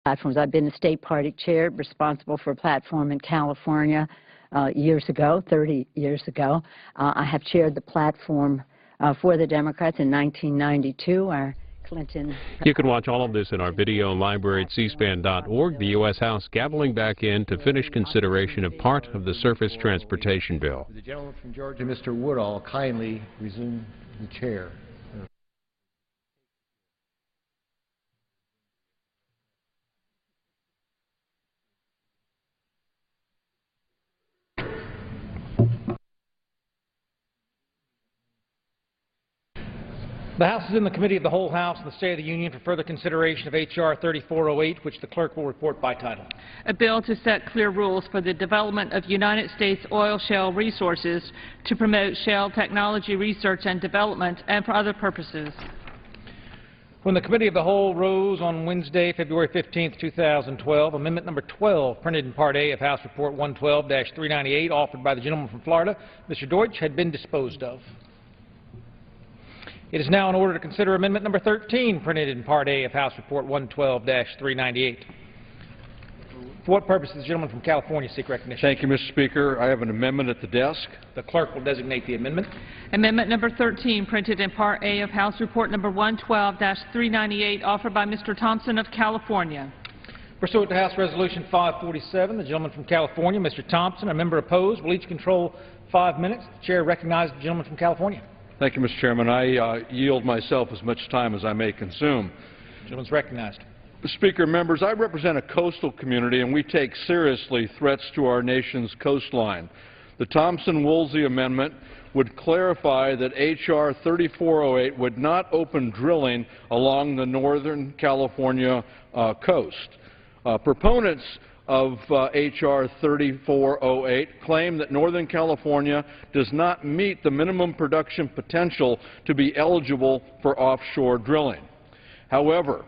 platforms. I've been the state party chair responsible for a platform in California years ago, 30 years ago. I have chaired the platform for the Democrats in 1992. Our Clinton. You can watch all of this in our video library at cspan.org. The U.S. House gaveling back in to finish consideration of part of the surface transportation bill. The gentleman from Georgia, Mr. Woodall, kindly resume the chair. The House is in the Committee of the Whole House and the State of the Union for further consideration of H.R. 3408, which the clerk will report by title. A bill to set clear rules for the development of United States oil shale resources to promote shale technology research and development and for other purposes. When the Committee of the Whole rose on Wednesday, February 15, 2012, Amendment number 12, printed in Part A of House Report 112-398, offered by the gentleman from Florida, Mr. Deutsch, had been disposed of. It is now in order to consider Amendment number 13, printed in Part A of House Report 112-398. For what purpose does the gentleman from California seek recognition? Thank you, Mr. Speaker. I have an amendment at the desk. The clerk will designate the amendment. Amendment number 13, printed in Part A of House Report number 112-398, offered by Mr. Thompson of California. Pursuant to House Resolution 547, the gentleman from California, Mr. Thompson, a member opposed, will each control 5 minutes. The chair recognizes the gentleman from California. Thank you, Mr. Chairman. I yield myself as much time as I may consume. The gentleman is recognized. Speaker, members, I represent a coastal community, and we take seriously threats to our nation's coastline. The Thompson-Woolsey Amendment would clarify that H.R. 3408 would not open drilling along the Northern California coast. Proponents of H.R. 3408 claim that Northern California does not meet the minimum production potential to be eligible for offshore drilling. However,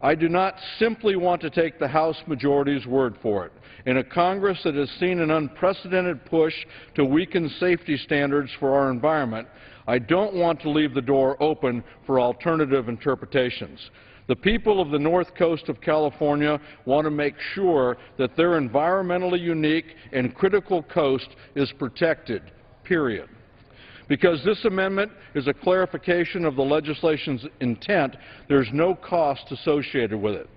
I do not simply want to take the House majority's word for it. In a Congress that has seen an unprecedented push to weaken safety standards for our environment, I don't want to leave the door open for alternative interpretations. The people of the north coast of California want to make sure that their environmentally unique and critical coast is protected, period. Because this amendment is a clarification of the legislation's intent, there's no cost associated with it.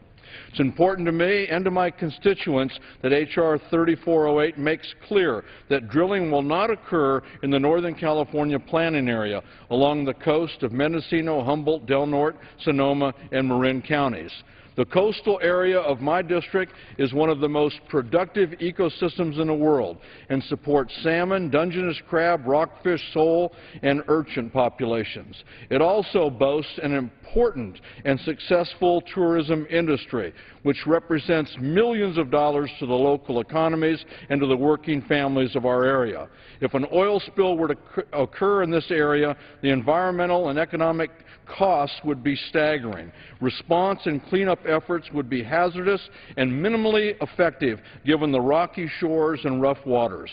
It's important to me and to my constituents that H.R. 3408 makes clear that drilling will not occur in the Northern California planning area along the coast of Mendocino, Humboldt, Del Norte, Sonoma, and Marin counties. The coastal area of my district is one of the most productive ecosystems in the world and supports salmon, Dungeness crab, rockfish, sole, and urchin populations. It also boasts an important and successful tourism industry, which represents millions of dollars to the local economies and to the working families of our area. If an oil spill were to occur in this area, the environmental and economic costs would be staggering. Response and cleanup efforts would be hazardous and minimally effective given the rocky shores and rough waters.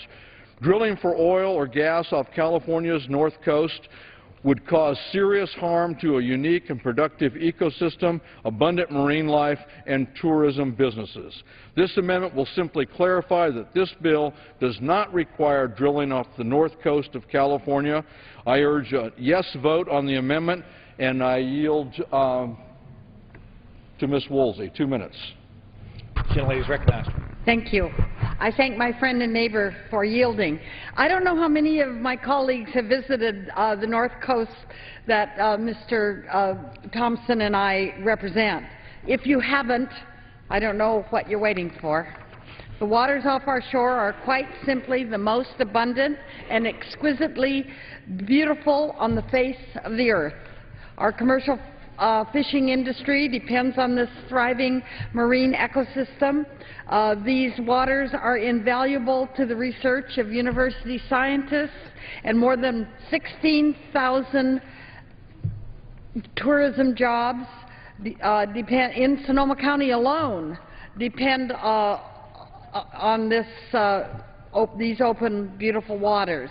Drilling for oil or gas off California's north coast would cause serious harm to a unique and productive ecosystem, abundant marine life, and tourism businesses. This amendment will simply clarify that this bill does not require drilling off the north coast of California. I urge a yes vote on the amendment, and I yield to Ms. Woolsey. 2 minutes. Gentlelady is recognized. Thank you. I thank my friend and neighbor for yielding. I don't know how many of my colleagues have visited the North Coast that Mr. Thompson and I represent. If you haven't, I don't know what you're waiting for. The waters off our shore are quite simply the most abundant and exquisitely beautiful on the face of the earth. Our commercial fishing industry depends on this thriving marine ecosystem. These waters are invaluable to the research of university scientists, and more than 16,000 tourism jobs in Sonoma County alone depend on these open, beautiful waters.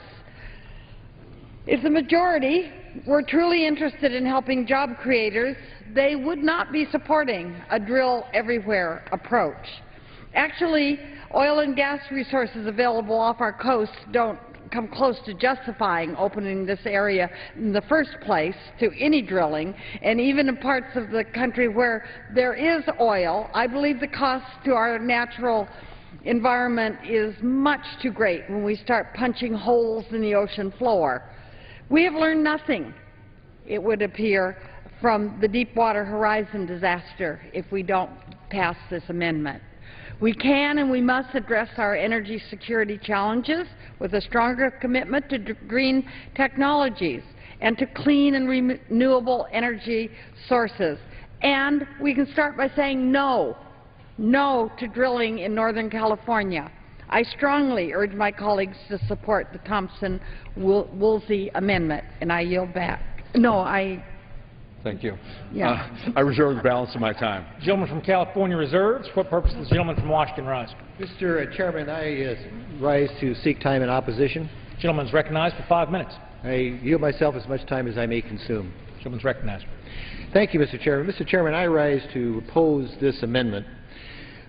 If the majority were truly interested in helping job creators, they would not be supporting a drill everywhere approach. Actually, oil and gas resources available off our coast don't come close to justifying opening this area in the first place to any drilling, and even in parts of the country where there is oil, I believe the cost to our natural environment is much too great when we start punching holes in the ocean floor. We have learned nothing, it would appear, from the Deepwater Horizon disaster if we don't pass this amendment. We can and we must address our energy security challenges with a stronger commitment to green technologies and to clean and renewable energy sources. And we can start by saying no to drilling in Northern California. I strongly urge my colleagues to support the Thompson Woolsey Amendment, and I yield back. Thank you. Yeah. I reserve the balance of my time. The gentleman from California reserves. For what purpose does the gentleman from Washington rise? Mr. Chairman, I rise to seek time in opposition. The gentleman is recognized for 5 minutes. I yield myself as much time as I may consume. The gentleman is recognized. Thank you, Mr. Chairman. Mr. Chairman, I rise to oppose this amendment.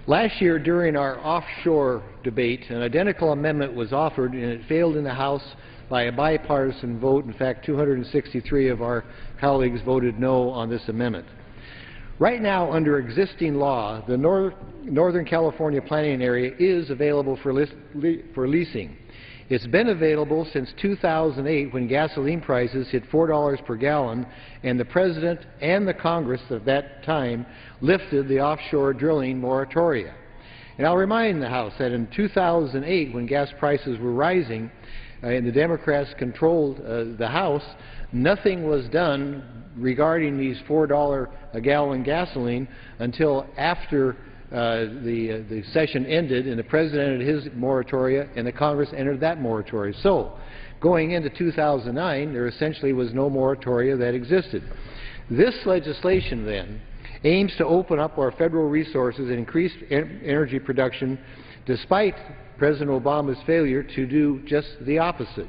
Last year, during our offshore debate, an identical amendment was offered, and it failed in the House by a bipartisan vote. In fact, 263 of our colleagues voted no on this amendment. Right now, under existing law, the Northern California planning area is available for leasing. It's been available since 2008, when gasoline prices hit $4 per gallon, and the President and the Congress of that time lifted the offshore drilling moratoria. And I'll remind the House that in 2008, when gas prices were rising, and the Democrats controlled the House, nothing was done regarding these $4 a gallon gasoline until after the session ended and the President entered his moratoria and the Congress entered that moratoria. So, going into 2009, there essentially was no moratoria that existed. This legislation, then, aims to open up our federal resources and increase energy production, despite President Obama's failure to do just the opposite.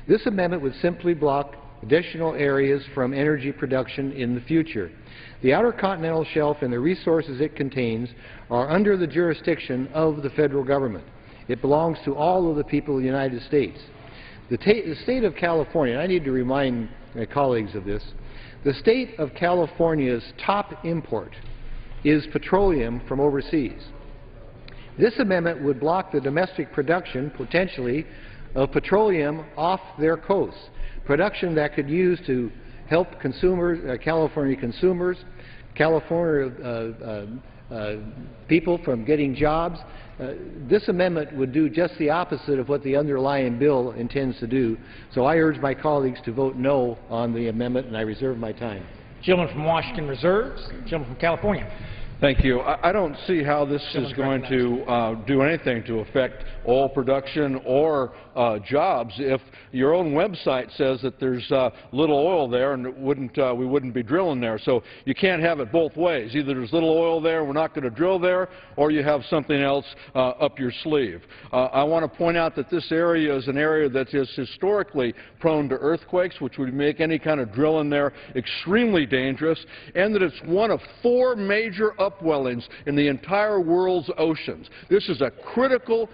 This amendment would simply block additional areas from energy production in the future. The Outer Continental Shelf and the resources it contains are under the jurisdiction of the federal government. It belongs to all of the people of the United States. The state of California, and I need to remind my colleagues of this, the state of California's top import is petroleum from overseas. This amendment would block the domestic production, potentially, of petroleum off their coasts, production that could use to help consumers, California consumers, California people from getting jobs. This amendment would do just the opposite of what the underlying bill intends to do. So I urge my colleagues to vote no on the amendment, and I reserve my time. Gentleman from Washington reserves. Gentleman from California. Thank you. I don't see how this is going to do anything to affect oil production or jobs. If your own website says that there's little oil there, and we wouldn't be drilling there. So you can't have it both ways. Either there's little oil there, we're not going to drill there, or you have something else up your sleeve. I want to point out that this area is an area that is historically prone to earthquakes, which would make any kind of drilling there extremely dangerous, and that it's one of 4 major upwellings in the entire world's oceans. This is a critical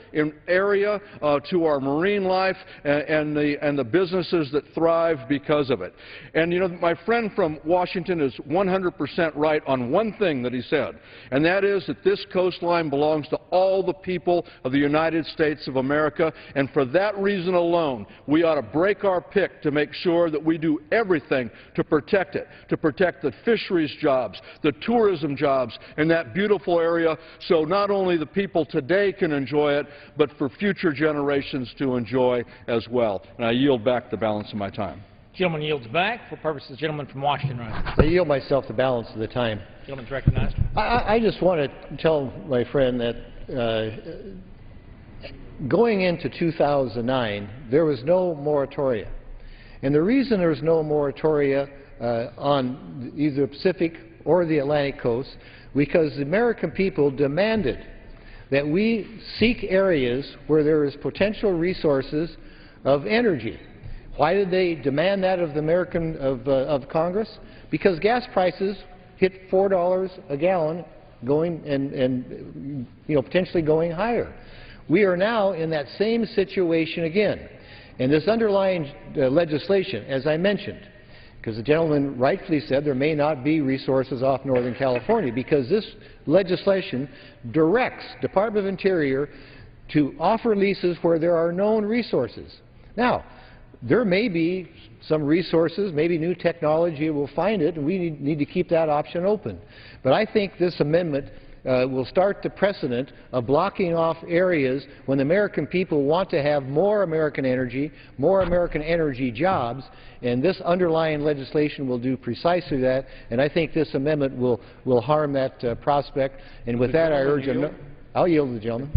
area to our marine life and the businesses that thrive because of it. And you know, my friend from Washington is 100% right on one thing that he said, and that is that this coastline belongs to all the people of the United States of America, and for that reason alone, we ought to break our pick to make sure that we do everything to protect it, to protect the fisheries jobs, the tourism jobs, in that beautiful area, so not only the people today can enjoy it, but for future generations to enjoy as well. And I yield back the balance of my time. Gentleman yields back. For purposes, the gentleman from Washington rises. I yield myself the balance of the time. Gentleman's recognized. I just want to tell my friend that going into 2009, there was no moratoria. And the reason there was no moratoria on either the Pacific or the Atlantic coast, because the American people demanded that we seek areas where there is potential resources of energy. Why did they demand that of the Congress? Because gas prices hit $4 a gallon going and potentially going higher. We are now in that same situation again. And this underlying legislation, as I mentioned, because the gentleman rightfully said there may not be resources off Northern California, because this legislation directs Department of Interior to offer leases where there are known resources. Now, there may be some resources, maybe new technology will find it, and we need to keep that option open. But I think this amendment will start the precedent of blocking off areas when the American people want to have more American energy jobs, and this underlying legislation will do precisely that, and I think this amendment will harm that prospect. And with that, I urge I'll yield to the gentleman.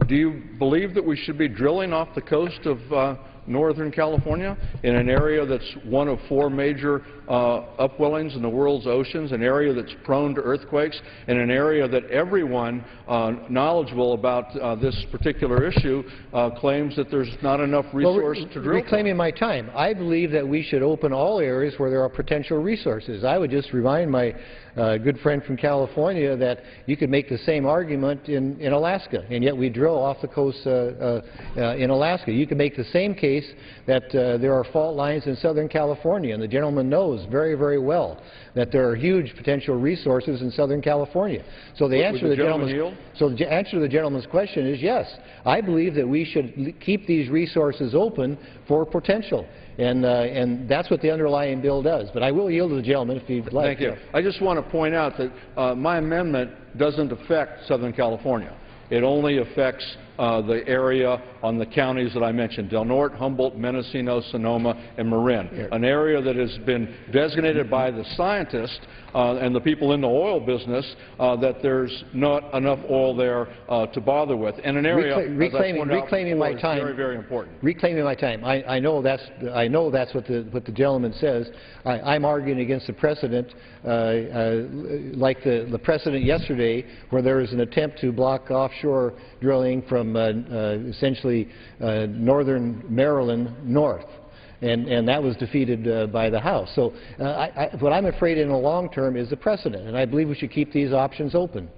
Do you believe that we should be drilling off the coast of Northern California in an area that's one of 4 major upwellings in the world's oceans, an area that's prone to earthquakes, and an area that everyone knowledgeable about this particular issue claims that there's not enough resource to drill? Reclaiming my time, I believe that we should open all areas where there are potential resources. I would just remind my good friend from California that you could make the same argument in Alaska, and yet we drill off the coast in Alaska. You can make the same case that there are fault lines in Southern California, and the gentleman knows very, very well that there are huge potential resources in Southern California. So the answer to the gentleman's question is yes. I believe that we should keep these resources open for potential. And that's what the underlying bill does. But I will yield to the gentleman if he'd like. Thank you. I just want to point out that my amendment doesn't affect Southern California. It only affects the area on the counties that I mentioned, Del Norte, Humboldt, Mendocino, Sonoma, and Marin, an area that has been designated by the scientists and the people in the oil business that there's not enough oil there to bother with. And an area, reclaiming my time, very, very important. Reclaiming my time. I know that's what the gentleman says. I'm arguing against the precedent, like the precedent yesterday, where there was an attempt to block offshore drilling from essentially northern Maryland north. And that was defeated by the House. So what I'm afraid in the long term is the precedent, and I believe we should keep these options open.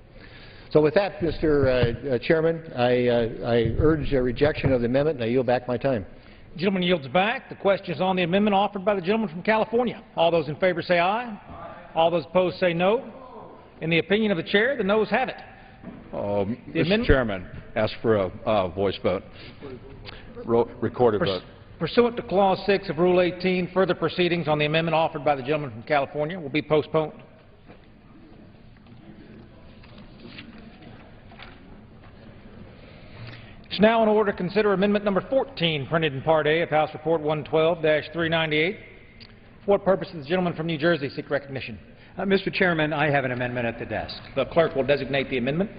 So with that, Mr. Chairman, I urge a rejection of the amendment, and I yield back my time. The gentleman yields back. The question is on the amendment offered by the gentleman from California. All those in favor say aye. Aye. All those opposed say no. In the opinion of the chair, the noes have it. Mr. Chairman, ask for a voice vote, recorded vote. Pursuant to Clause 6 of Rule 18, further proceedings on the amendment offered by the gentleman from California will be postponed. It's now in order to consider Amendment Number 14, printed in Part A of House Report 112-398. For what purpose does the gentleman from New Jersey seek recognition? Mr. Chairman, I have an amendment at the desk. The clerk will designate the amendment.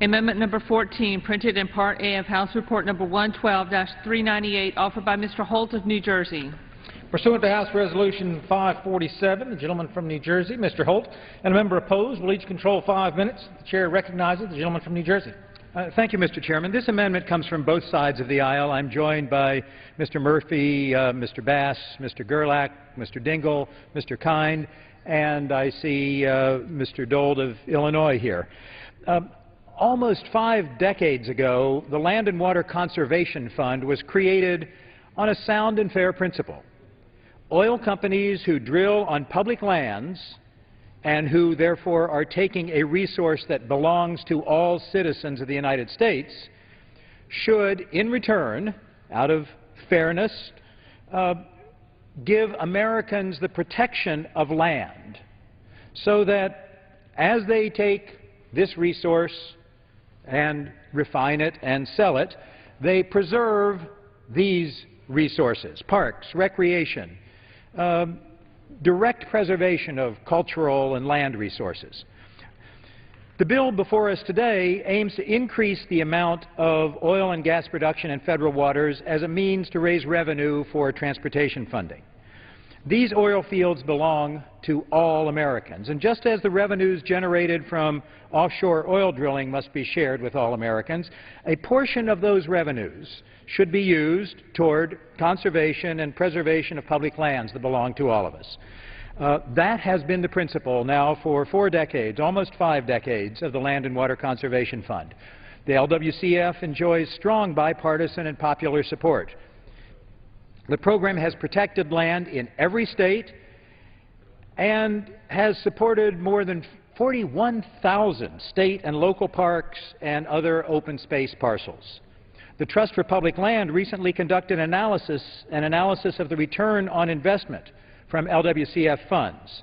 Amendment number 14, printed in Part A of House Report number 112-398, offered by Mr. Holt of New Jersey. Pursuant to House Resolution 547, the gentleman from New Jersey, Mr. Holt, and a member opposed will each control 5 minutes. The chair recognizes the gentleman from New Jersey. Thank you, Mr. Chairman. This amendment comes from both sides of the aisle. I'm joined by Mr. Murphy, Mr. Bass, Mr. Gerlach, Mr. Dingell, Mr. Kind, and I see Mr. Dold of Illinois here. Almost 5 decades ago, the Land and Water Conservation Fund was created on a sound and fair principle. Oil companies who drill on public lands and who therefore are taking a resource that belongs to all citizens of the United States should, in return, out of fairness, give Americans the protection of land so that as they take this resource and refine it and sell it, they preserve these resources, parks, recreation, direct preservation of cultural and land resources. The bill before us today aims to increase the amount of oil and gas production in federal waters as a means to raise revenue for transportation funding. These oil fields belong to all Americans, and just as the revenues generated from offshore oil drilling must be shared with all Americans, a portion of those revenues should be used toward conservation and preservation of public lands that belong to all of us. That has been the principle now for 4 decades, almost 5 decades, of the Land and Water Conservation Fund. The LWCF enjoys strong bipartisan and popular support. The program has protected land in every state and has supported more than 41,000 state and local parks and other open space parcels. The Trust for Public Land recently conducted an analysis of the return on investment from LWCF funds.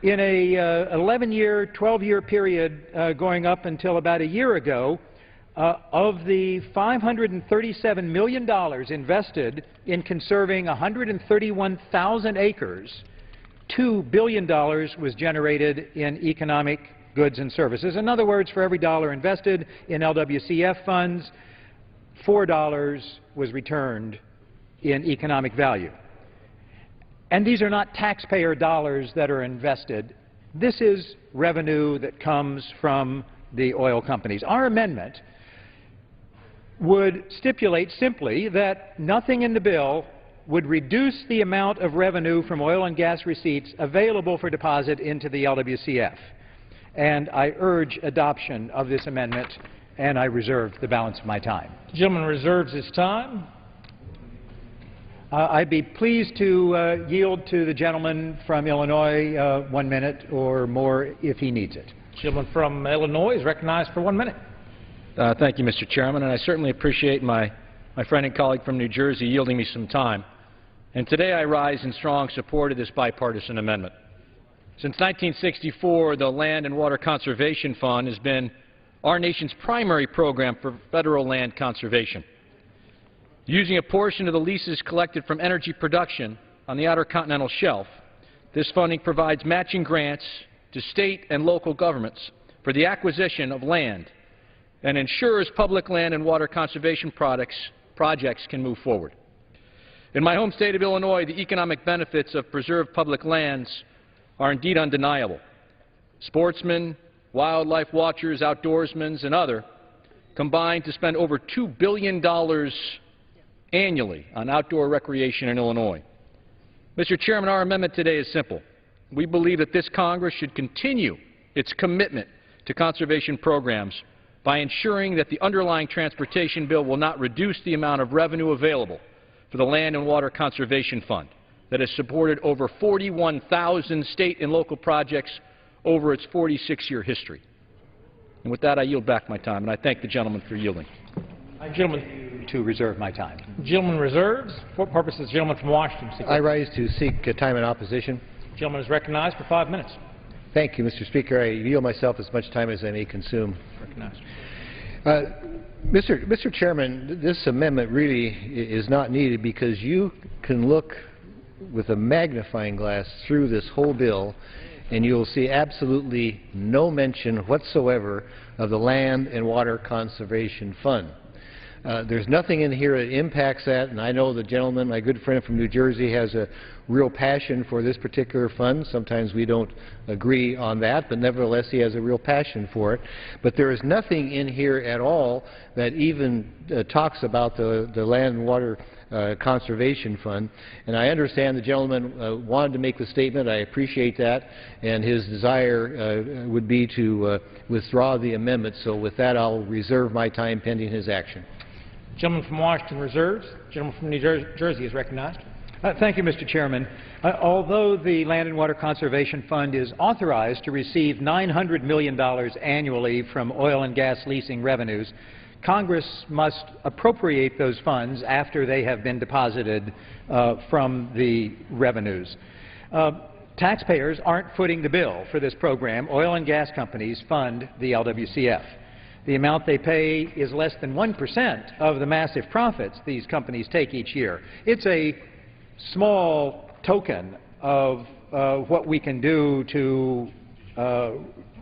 In a 11-year, 12-year period going up until about a year ago, of the $537 million invested in conserving 131,000 acres, $2 billion was generated in economic goods and services. In other words, for every dollar invested in LWCF funds, $4 was returned in economic value. And these are not taxpayer dollars that are invested. This is revenue that comes from the oil companies. Our amendment would stipulate simply that nothing in the bill would reduce the amount of revenue from oil and gas receipts available for deposit into the LWCF. And I urge adoption of this amendment, and I reserve the balance of my time. The gentleman reserves his time. I'd be pleased to yield to the gentleman from Illinois 1 minute or more if he needs it. The gentleman from Illinois is recognized for 1 minute. Thank you, Mr. Chairman, and I certainly appreciate my friend and colleague from New Jersey yielding me some time. And today I rise in strong support of this bipartisan amendment. Since 1964, the Land and Water Conservation Fund has been our nation's primary program for federal land conservation. Using a portion of the leases collected from energy production on the Outer Continental Shelf, this funding provides matching grants to state and local governments for the acquisition of land and ensures public land and water conservation projects can move forward. In my home state of Illinois, the economic benefits of preserved public lands are indeed undeniable. Sportsmen, wildlife watchers, outdoorsmen, and others combine to spend over $2 billion annually on outdoor recreation in Illinois. Mr. Chairman, our amendment today is simple. We believe that this Congress should continue its commitment to conservation programs by ensuring that the underlying transportation bill will not reduce the amount of revenue available for the Land and Water Conservation Fund that has supported over 41,000 state and local projects over its 46-year history. And with that, I yield back my time, and I thank the gentleman for yielding. Gentleman to reserve my time. Gentleman reserves. For what purpose does the gentleman from Washington seek? I rise to seek time in opposition. The gentleman is recognized for 5 minutes. Thank you, Mr. Speaker. I yield myself as much time as I may consume. Recognized. Mr. Chairman, this amendment really is not needed because you can look with a magnifying glass through this whole bill and you'll see absolutely no mention whatsoever of the Land and Water Conservation Fund. There's nothing in here that impacts that, and I know the gentleman, my good friend from New Jersey, has a real passion for this particular fund. Sometimes we don't agree on that, but nevertheless he has a real passion for it. But there is nothing in here at all that even talks about the Land and Water Conservation Fund. And I understand the gentleman wanted to make the statement. I appreciate that, and his desire would be to withdraw the amendment. So with that, I'll reserve my time pending his action. Gentleman from Washington reserves. Gentleman from New Jersey is recognized. Thank you, Mr. Chairman. Although the Land and Water Conservation Fund is authorized to receive $900 million annually from oil and gas leasing revenues, Congress must appropriate those funds after they have been deposited from the revenues. Taxpayers aren't footing the bill for this program. Oil and gas companies fund the LWCF. The amount they pay is less than 1% of the massive profits these companies take each year. It's a small token of what we can do to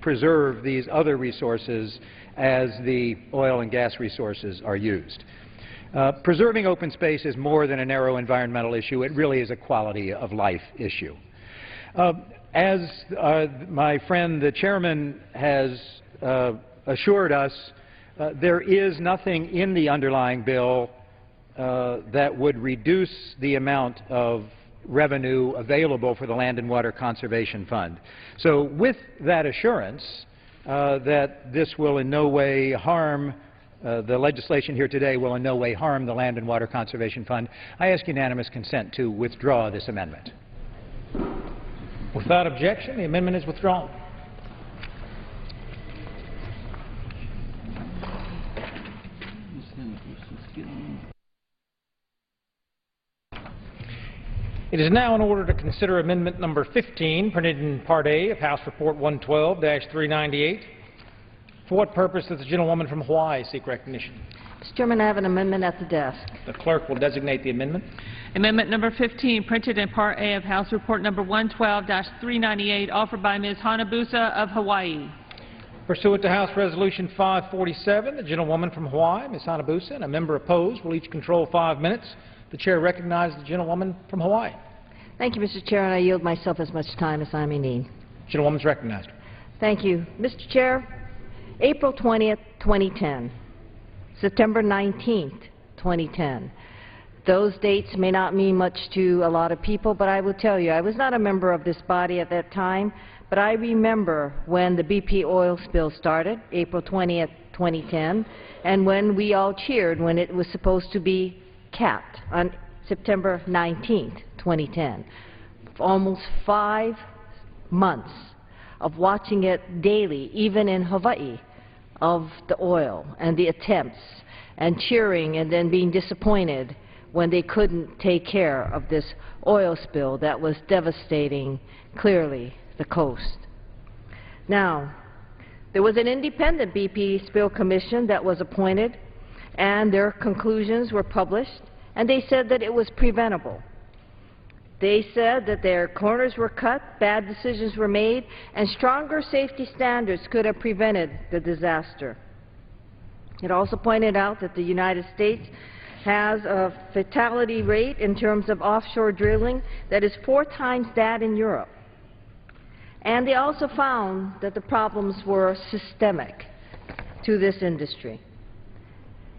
preserve these other resources as the oil and gas resources are used. Preserving open space is more than a narrow environmental issue. It really is a quality of life issue. As my friend the chairman has assured us, there is nothing in the underlying bill that would reduce the amount of revenue available for the Land and Water Conservation Fund. So with that assurance that this will in no way harm the legislation here today will in no way harm the Land and Water Conservation Fund, I ask unanimous consent to withdraw this amendment. Without objection, the amendment is withdrawn. It is now in order to consider amendment number 15, printed in Part A of House Report 112-398. For what purpose does the gentlewoman from Hawaii seek recognition? Mr. Chairman, I have an amendment at the desk. The clerk will designate the amendment. Amendment number 15, printed in Part A of House Report number 112-398, offered by Ms. Hanabusa of Hawaii. Pursuant to House Resolution 547, the gentlewoman from Hawaii, Ms. Hanabusa, and a member opposed will each control 5 minutes. The chair recognizes the gentlewoman from Hawaii. Thank you, Mr. Chair, and I yield myself as much time as I may need. Gentlewoman is recognized. Thank you. Mr. Chair, April 20th, 2010, September 19th, 2010. Those dates may not mean much to a lot of people, but I will tell you, I was not a member of this body at that time, but I remember when the BP oil spill started, April 20th, 2010, and when we all cheered when it was supposed to be capped on September 19th, 2010. Almost 5 months of watching it daily, even in Hawaii, of the oil and the attempts and cheering and then being disappointed when they couldn't take care of this oil spill that was devastating, clearly, the coast. Now, there was an independent BP spill commission that was appointed, and their conclusions were published, and they said that it was preventable. They said that their corners were cut, bad decisions were made, and stronger safety standards could have prevented the disaster. It also pointed out that the United States has a fatality rate in terms of offshore drilling that is 4 times that in Europe. And they also found that the problems were systemic to this industry.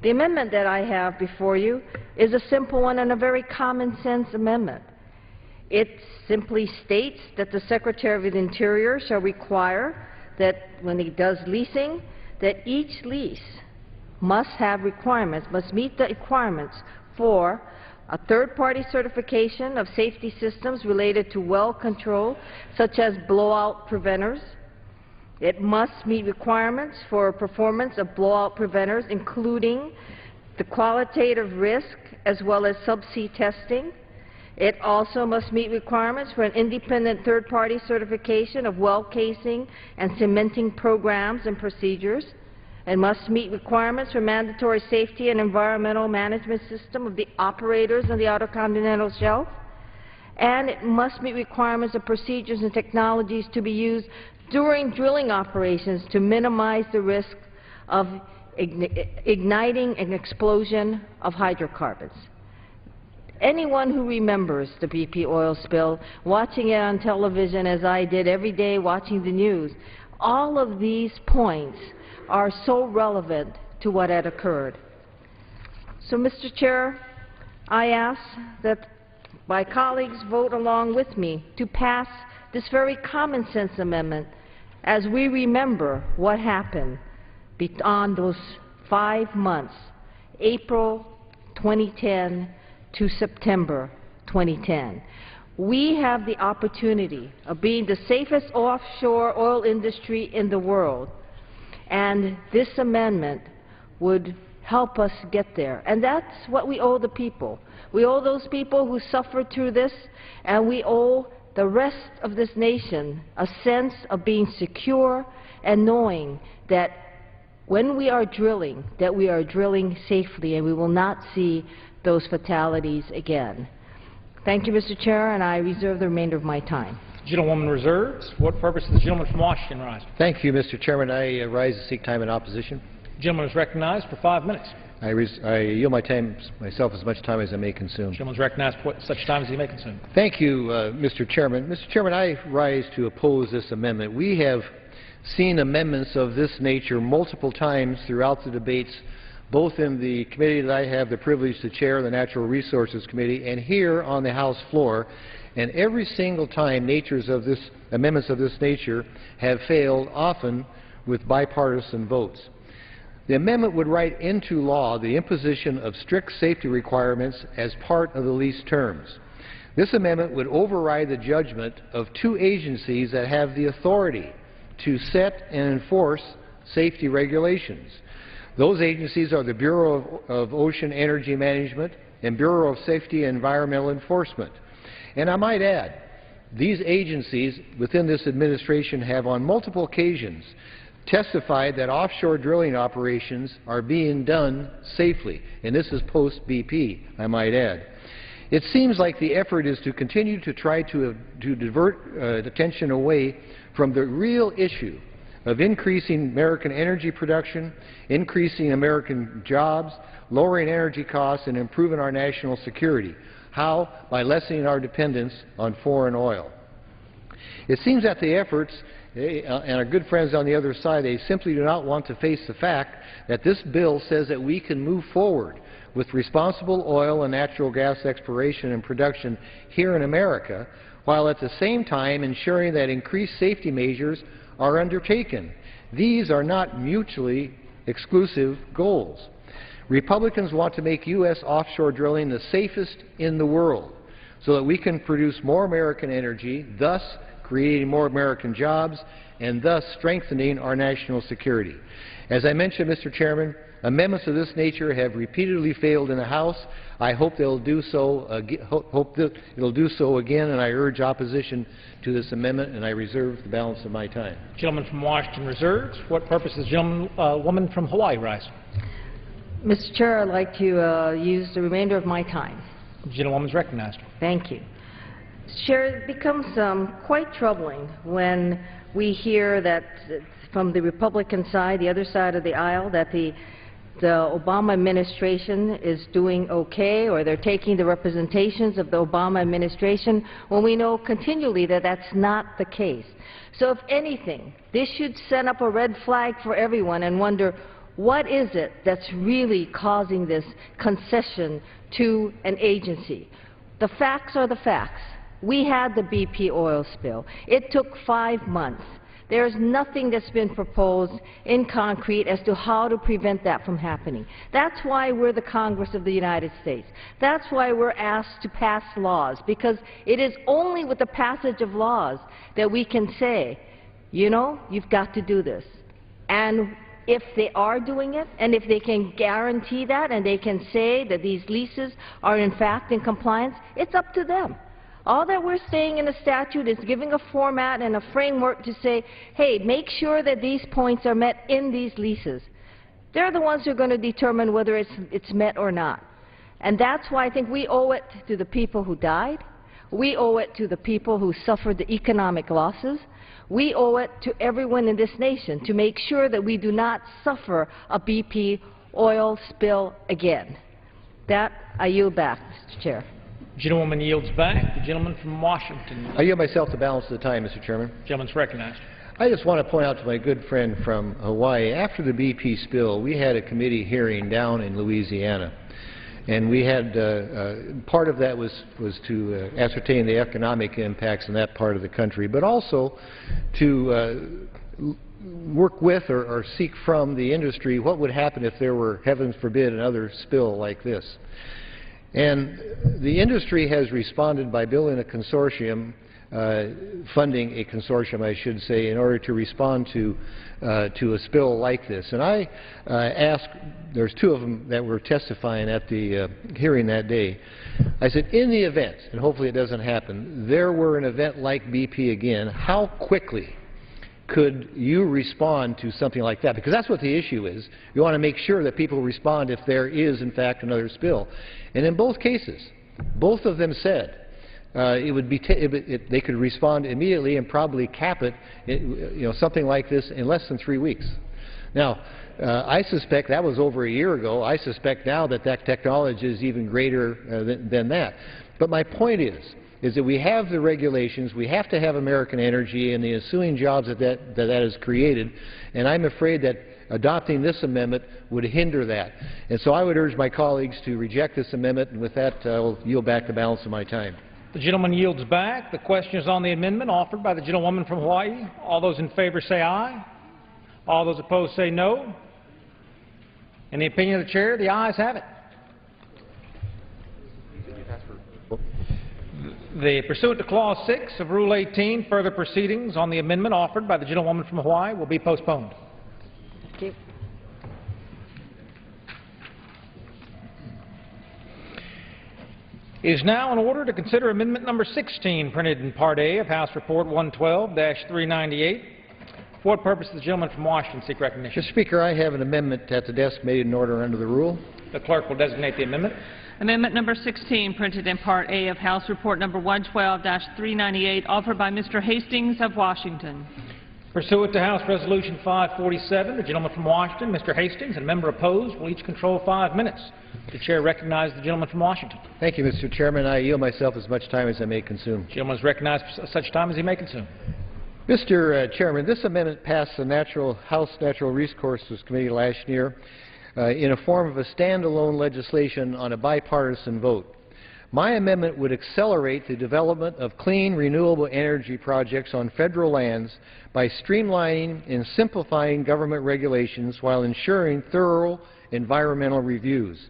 The amendment that I have before you is a simple one and a very common sense amendment. It simply states that the Secretary of the Interior shall require that when he does leasing, that each lease must have requirements, must meet the requirements for a third-party certification of safety systems related to well control, such as blowout preventers. It must meet requirements for performance of blowout preventers, including the qualitative risk as well as subsea testing. It also must meet requirements for an independent third-party certification of well casing and cementing programs and procedures. It must meet requirements for mandatory safety and environmental management system of the operators on the Outer Continental Shelf. And it must meet requirements of procedures and technologies to be used during drilling operations to minimize the risk of igniting an explosion of hydrocarbons. Anyone who remembers the BP oil spill, watching it on television as I did every day watching the news, all of these points are so relevant to what had occurred. So, Mr. Chair, I ask that my colleagues vote along with me to pass this very common sense amendment as we remember what happened beyond those 5 months, April 2010 to September 2010. We have the opportunity of being the safest offshore oil industry in the world, and this amendment would help us get there. And that's what we owe the people. We owe those people who suffered through this, and we owe the rest of this nation a sense of being secure and knowing that when we are drilling, that we are drilling safely and we will not see those fatalities again. Thank you, Mr. Chair, and I reserve the remainder of my time. Gentlewoman reserves. For what purpose does the gentleman from Washington rise? Thank you, Mr. Chairman. I rise to seek time in opposition. The gentleman is recognized for 5 minutes. I yield myself as much time as I may consume. The gentleman is recognized for such time as he may consume. Thank you, Mr. Chairman. Mr. Chairman, I rise to oppose this amendment. We have seen amendments of this nature multiple times throughout the debates both in the committee that I have the privilege to chair, the Natural Resources Committee, and here on the House floor. And every single time amendments of this nature have failed, often with bipartisan votes. The amendment would write into law the imposition of strict safety requirements as part of the lease terms. This amendment would override the judgment of two agencies that have the authority to set and enforce safety regulations. Those agencies are the Bureau of Ocean Energy Management and Bureau of Safety and Environmental Enforcement. And I might add, these agencies within this administration have on multiple occasions testified that offshore drilling operations are being done safely, and this is post-BP, I might add. It seems like the effort is to continue to try to divert attention away from the real issue of increasing American energy production, increasing American jobs, lowering energy costs, and improving our national security. How? By lessening our dependence on foreign oil. It seems that the efforts and our good friends on the other side, they simply do not want to face the fact that this bill says that we can move forward with responsible oil and natural gas exploration and production here in America, while at the same time ensuring that increased safety measures are undertaken. These are not mutually exclusive goals. Republicans want to make U.S. offshore drilling the safest in the world so that we can produce more American energy, thus creating more American jobs, and thus strengthening our national security. As I mentioned, Mr. Chairman, amendments of this nature have repeatedly failed in the House. I hope they'll do so. Hope that it'll do so again, and I urge opposition to this amendment, and I reserve the balance of my time. Gentleman from Washington reserves. What purpose does the woman from Hawaii rise? Mr. Chair, I'd like to use the remainder of my time. The gentlewoman's recognized. Thank you. Chair, it becomes quite troubling when we hear that from the Republican side, the other side of the aisle, that the Obama administration is doing okay, or they're taking the representations of the Obama administration, when we know continually that that's not the case. So if anything, this should send up a red flag for everyone and wonder, what is it that's really causing this concession to an agency? The facts are the facts. We had the BP oil spill. It took 5 months. There is nothing that's been proposed in concrete as to how to prevent that from happening. That's why we're the Congress of the United States. That's why we're asked to pass laws, because it is only with the passage of laws that we can say, you know, you've got to do this. And if they are doing it, and if they can guarantee that, and they can say that these leases are in fact in compliance, it's up to them. All that we're saying in the statute is giving a format and a framework to say, hey, make sure that these points are met in these leases. They're the ones who are going to determine whether it's met or not. And that's why I think we owe it to the people who died. We owe it to the people who suffered the economic losses. We owe it to everyone in this nation to make sure that we do not suffer a BP oil spill again. That, I yield back, Mr. Chair. Gentlewoman yields back. The gentleman from Washington. I yield myself the balance of the time, Mr. Chairman. Gentleman's recognized. I just want to point out to my good friend from Hawaii, after the BP spill, we had a committee hearing down in Louisiana. And we had, part of that was to ascertain the economic impacts in that part of the country, but also to work with or seek from the industry what would happen if there were, heavens forbid, another spill like this. And the industry has responded by building a consortium, funding a consortium, I should say, in order to respond to a spill like this. And I asked, there's two of them that were testifying at the hearing that day. I said, in the event, and hopefully it doesn't happen, there were an event like BP again, how quickly could you respond to something like that? Because that's what the issue is. You want to make sure that people respond if there is, in fact, another spill. And in both cases, both of them said it would be they could respond immediately and probably cap it, you know, something like this in less than 3 weeks. Now, I suspect that was over a year ago. I suspect now that that technology is even greater than that. But my point is that we have the regulations, we have to have American energy and the ensuing jobs that has created, and I'm afraid that adopting this amendment would hinder that. And so I would urge my colleagues to reject this amendment, and with that, I'll yield back the balance of my time. The gentleman yields back. The question is on the amendment offered by the gentlewoman from Hawaii. All those in favor say aye. All those opposed say no. In the opinion of the chair, the ayes have it. Pursuant to Clause 6 of Rule 18, further proceedings on the amendment offered by the gentlewoman from Hawaii will be postponed. Thank you. It is now in order to consider Amendment Number 16, printed in Part A of House Report 112-398. For what purpose does the gentleman from Washington seek recognition? Mr. Speaker, I have an amendment at the desk made in order under the rule. The clerk will designate the amendment. Amendment number 16, printed in Part A of House Report number 112-398, offered by Mr. Hastings of Washington. Pursuant to House Resolution 547, the gentleman from Washington, Mr. Hastings, and a member opposed will each control 5 minutes. The chair recognizes the gentleman from Washington. Thank you, Mr. Chairman. I yield myself as much time as I may consume. The gentleman is recognized for such time as he may consume. Mr. Chairman, this amendment passed the House Natural Resources Committee last year in a form of a standalone legislation on a bipartisan vote. My amendment would accelerate the development of clean, renewable energy projects on federal lands by streamlining and simplifying government regulations while ensuring thorough environmental reviews.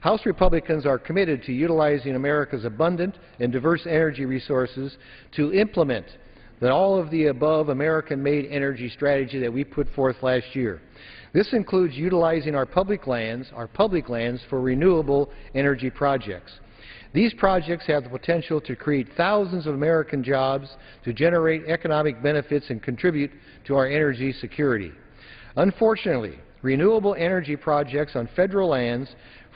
House Republicans are committed to utilizing America's abundant and diverse energy resources to implement all of the above American-made energy strategy that we put forth last year. This includes utilizing our public lands for renewable energy projects. These projects have the potential to create thousands of American jobs, to generate economic benefits, and contribute to our energy security. Unfortunately, renewable energy projects on federal lands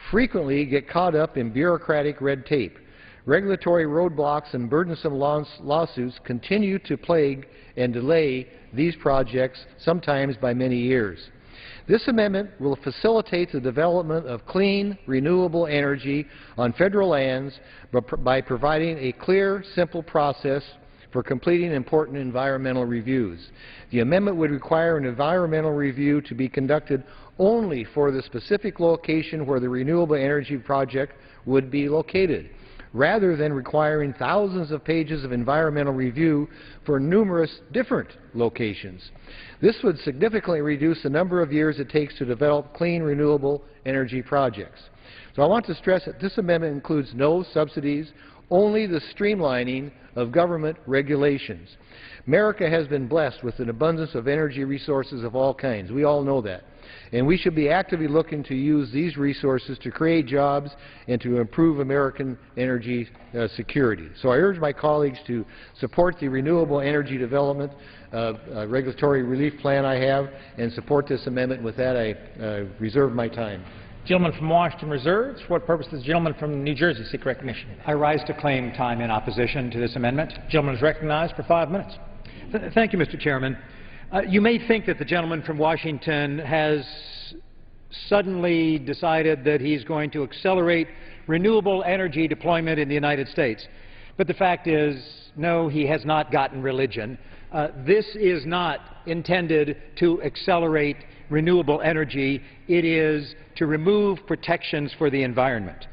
frequently get caught up in bureaucratic red tape. Regulatory roadblocks and burdensome lawsuits continue to plague and delay these projects, sometimes by many years. This amendment will facilitate the development of clean, renewable energy on federal lands by providing a clear, simple process for completing important environmental reviews. The amendment would require an environmental review to be conducted only for the specific location where the renewable energy project would be located, rather than requiring thousands of pages of environmental review for numerous different locations. This would significantly reduce the number of years it takes to develop clean, renewable energy projects. So I want to stress that this amendment includes no subsidies, only the streamlining of government regulations. America has been blessed with an abundance of energy resources of all kinds. We all know that. And we should be actively looking to use these resources to create jobs and to improve American energy security. So I urge my colleagues to support the renewable energy development regulatory relief plan I have and support this amendment. With that, I reserve my time. Gentleman from Washington reserves. For what purpose does the gentleman from New Jersey seek recognition? I rise to claim time in opposition to this amendment. The gentleman is recognized for 5 minutes. Thank you, Mr. Chairman. You may think that the gentleman from Washington has suddenly decided that he's going to accelerate renewable energy deployment in the United States. But the fact is, no, he has not gotten religion. This is not intended to accelerate renewable energy. It is to remove protections for the environment.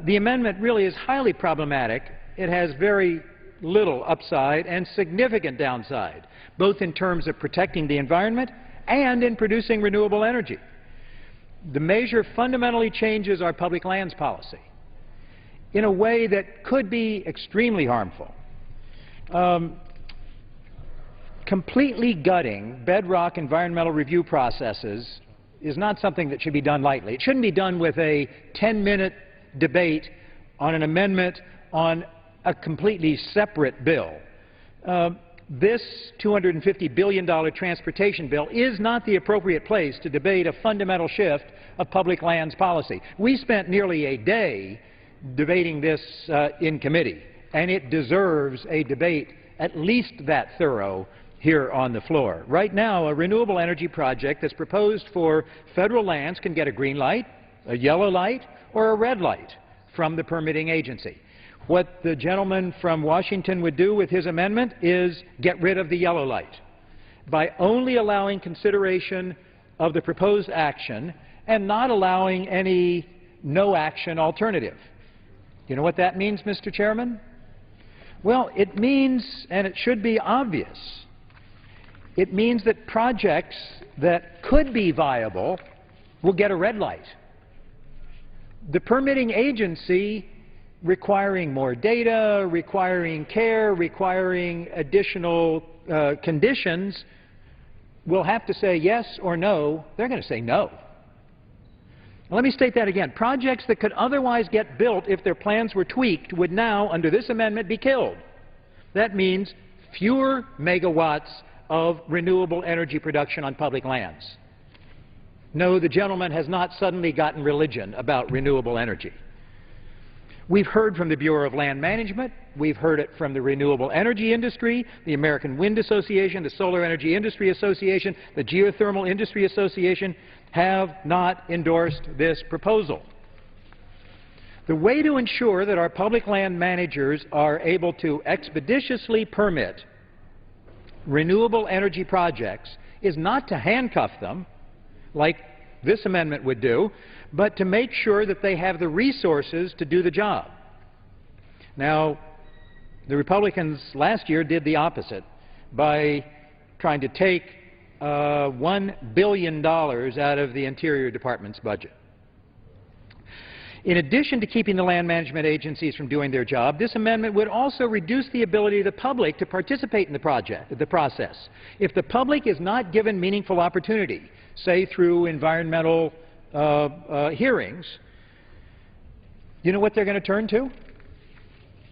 The amendment really is highly problematic. It has very little upside and significant downside, both in terms of protecting the environment and in producing renewable energy. The measure fundamentally changes our public lands policy in a way that could be extremely harmful. Completely gutting bedrock environmental review processes is not something that should be done lightly. It shouldn't be done with a 10-minute debate on an amendment on a completely separate bill. This $250 billion transportation bill is not the appropriate place to debate a fundamental shift of public lands policy. We spent nearly a day debating this in committee, and it deserves a debate at least that thorough here on the floor. Right now, a renewable energy project that's proposed for federal lands can get a green light, a yellow light, or a red light from the permitting agency. What the gentleman from Washington would do with his amendment is get rid of the yellow light by only allowing consideration of the proposed action and not allowing any no-action alternative. You know what that means, Mr. Chairman? Well, it means, and it should be obvious, it means that projects that could be viable will get a red light. The permitting agency, requiring more data, requiring care, requiring additional conditions, will have to say yes or no. They're going to say no. Let me state that again. Projects that could otherwise get built if their plans were tweaked would now, under this amendment, be killed. That means fewer megawatts of renewable energy production on public lands. No, the gentleman has not suddenly gotten religion about renewable energy. We've heard from the Bureau of Land Management, we've heard it from the renewable energy industry, the American Wind Association, the Solar Energy Industry Association, the Geothermal Industry Association have not endorsed this proposal. The way to ensure that our public land managers are able to expeditiously permit renewable energy projects is not to handcuff them, like this amendment would do, but to make sure that they have the resources to do the job. Now, the Republicans last year did the opposite by trying to take $1 billion out of the Interior Department's budget. In addition to keeping the land management agencies from doing their job, this amendment would also reduce the ability of the public to participate in the process. If the public is not given meaningful opportunity, say through environmental hearings, you know what they're going to turn to?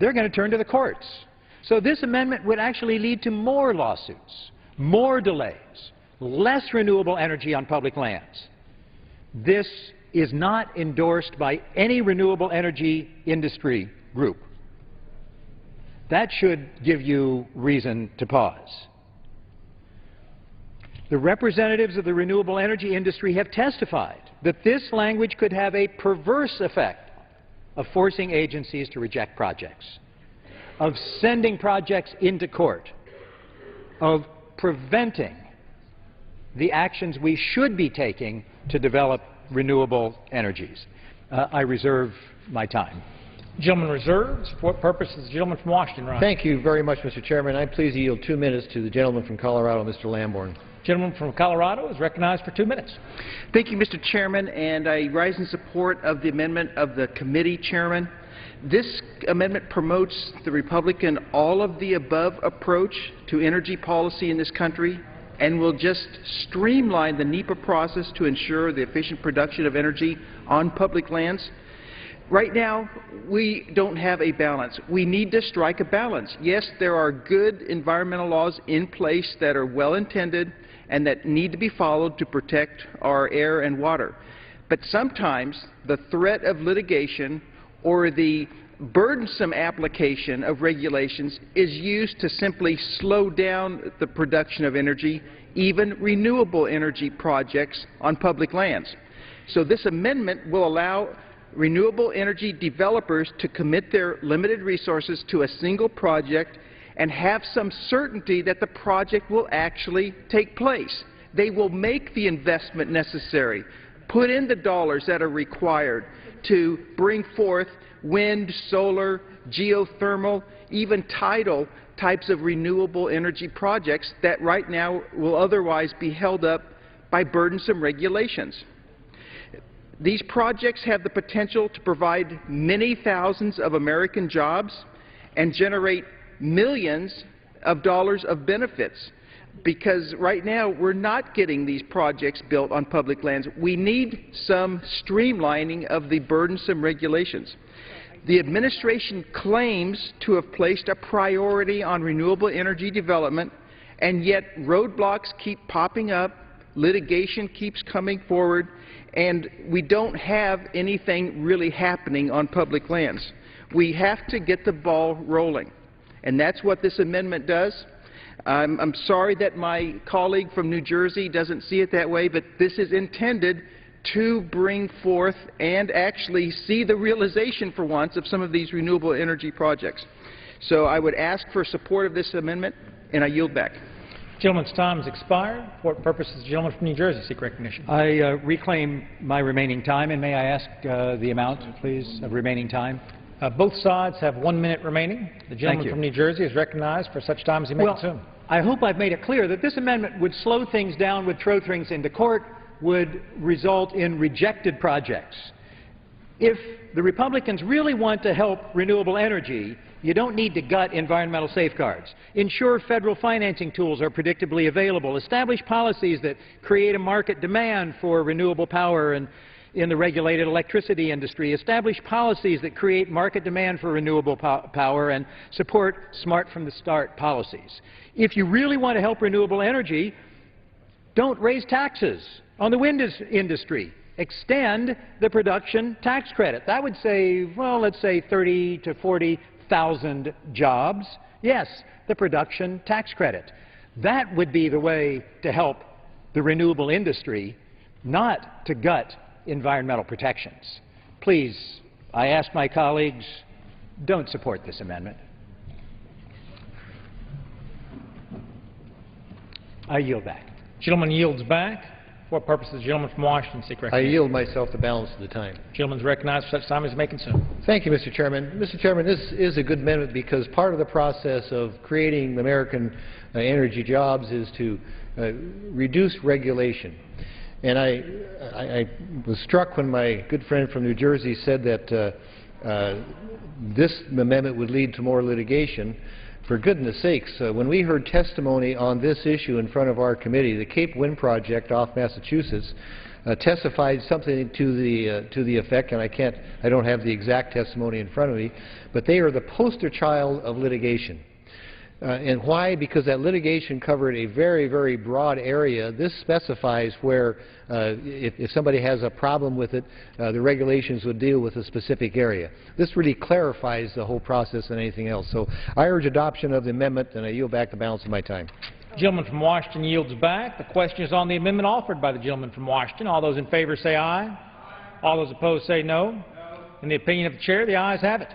They're going to turn to the courts. So this amendment would actually lead to more lawsuits, more delays, less renewable energy on public lands. This is not endorsed by any renewable energy industry group. That should give you reason to pause. The representatives of the renewable energy industry have testified that this language could have a perverse effect of forcing agencies to reject projects, of sending projects into court, of preventing the actions we should be taking to develop renewable energies. I reserve my time. Gentleman reserves. For what purposes? The gentleman from Washington, Ron. Thank you very much, Mr. Chairman. I'm pleased to yield 2 minutes to the gentleman from Colorado, Mr. Lamborn. Gentleman from Colorado is recognized for 2 minutes. Thank you, Mr. Chairman, and I rise in support of the amendment of the committee chairman. This amendment promotes the Republican all-of-the-above approach to energy policy in this country and will just streamline the NEPA process to ensure the efficient production of energy on public lands. Right now, we don't have a balance. We need to strike a balance. Yes, there are good environmental laws in place that are well-intended and that need to be followed to protect our air and water. But sometimes the threat of litigation or the burdensome application of regulations is used to simply slow down the production of energy, even renewable energy projects on public lands. So this amendment will allow renewable energy developers to commit their limited resources to a single project and have some certainty that the project will actually take place. They will make the investment necessary, put in the dollars that are required to bring forth wind, solar, geothermal, even tidal types of renewable energy projects that right now will otherwise be held up by burdensome regulations. These projects have the potential to provide many thousands of American jobs and generate millions of dollars of benefits, because right now we're not getting these projects built on public lands. We need some streamlining of the burdensome regulations. The administration claims to have placed a priority on renewable energy development, and yet roadblocks keep popping up, litigation keeps coming forward, and we don't have anything really happening on public lands. We have to get the ball rolling, and that's what this amendment does. I'm sorry that my colleague from New Jersey doesn't see it that way, but this is intended to bring forth and actually see the realization for once of some of these renewable energy projects. So I would ask for support of this amendment, and I yield back. Gentleman's time has expired. For what purpose does the gentleman from New Jersey seek recognition? I reclaim my remaining time, and may I ask the amount, please, of remaining time? Both sides have 1 minute remaining. The gentleman from New Jersey is recognized for such time as he may consume. I hope I've made it clear that this amendment would slow things down with things into court, would result in rejected projects. If the Republicans really want to help renewable energy, you don't need to gut environmental safeguards. Ensure federal financing tools are predictably available. Establish policies that create a market demand for renewable power and in the regulated electricity industry. Establish policies that create market demand for renewable power and support smart from the start policies. If you really want to help renewable energy, don't raise taxes on the wind industry. Extend the production tax credit. That would save, well, let's say 30 to 40,000 jobs. Yes, the production tax credit. That would be the way to help the renewable industry, not to gut environmental protections. Please, I ask my colleagues, don't support this amendment. I yield back. Gentleman yields back. For what purpose does the gentleman from Washington seek recognition? I yield myself the balance of the time. Gentleman's recognized for such time as he may consume. Thank you, Mr. Chairman. Mr. Chairman, this is a good amendment because part of the process of creating American energy jobs is to reduce regulation. And I was struck when my good friend from New Jersey said that this amendment would lead to more litigation. For goodness sakes, when we heard testimony on this issue in front of our committee, the Cape Wind Project off Massachusetts testified something to the effect, and I don't have the exact testimony in front of me, but they are the poster child of litigation. And why? Because that litigation covered a very, very broad area. This specifies where, if somebody has a problem with it, the regulations would deal with a specific area. This really clarifies the whole process than anything else. So I urge adoption of the amendment, and I yield back the balance of my time. The gentleman from Washington yields back. The question is on the amendment offered by the gentleman from Washington. All those in favor say aye. Aye. All those opposed say no. In the opinion of the chair, the ayes have it.